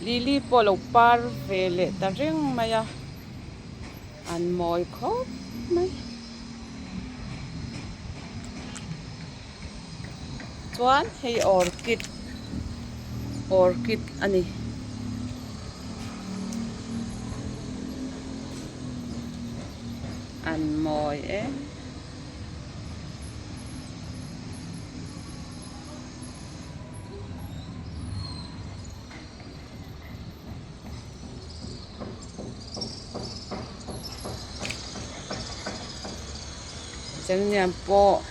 lili polo par vele ta ring maya an moi kho mai chuan hei orchid ani an moi chân nham po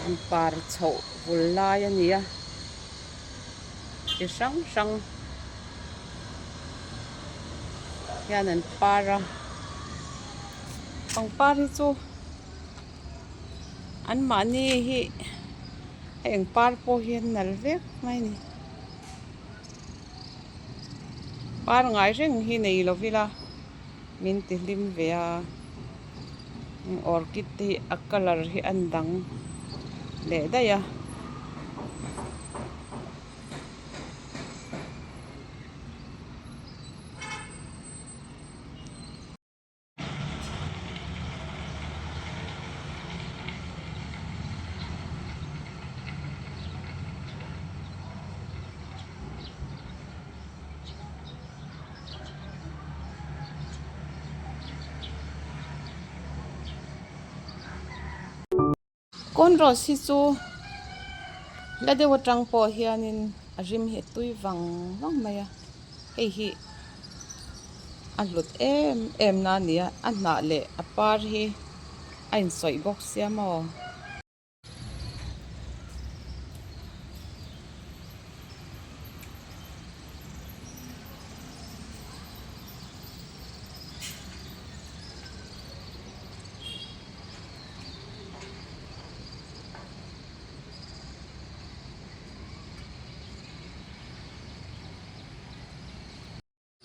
an par chho vul lai ania ti sang sang hian an para pangpar hi chu an mani hi eng par po hian nal vek mai ni par ngai reng hi nei lovila min ti hlim ve a orchid hi a color hi an dang le daya con rose hi chu la dewa tang po hianin a rim he tui wang wang maya hei hi a lut em na nia a hna le a par hi a in soi bok siamo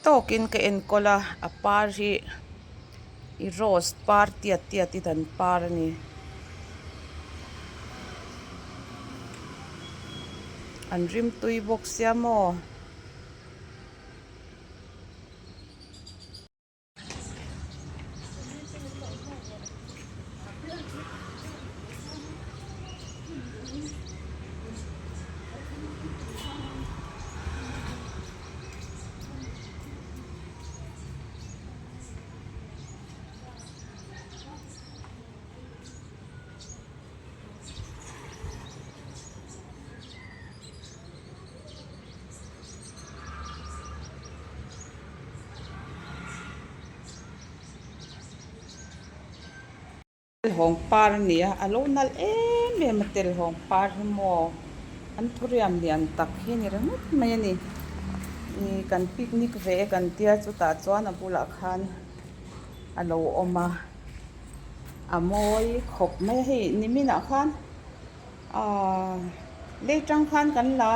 tokin ka en kola a par hi I rose par tiat I tan par ni an rim tui bok siamo hong par nia alo nal em tel hong par mo an thuriam lian tak hi ni rang mai ani ni kan picnic ve kan tia chu ta chuan a bula khan alo oma amoi khop mai hi nimina khan a le tang khan kan la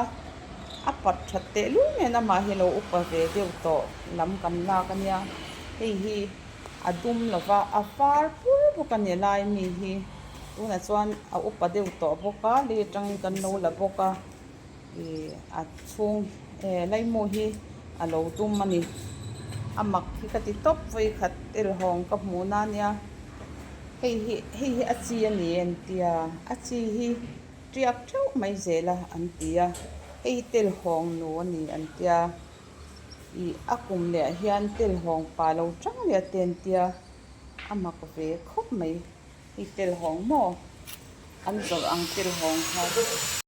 a pat thatte lu me na ma hi lo upa ve deu to lam kam la kania hei hi adum lova a far pur bokan ne lai mi hi tuna chuan a upa deu to boka le tang kan lo la boka a chung lai mo hi a lo tum mani amak hi ka ti top voi khat tel hong ka mu na nia hei a chi ani en tia a chi hi triak thau mai zela an tia hei tel hong no ani an tia I akum le hian tel hong pa lo tang le ten tia amak ve khop mai hi tel hong mo an zor ang tel hong kha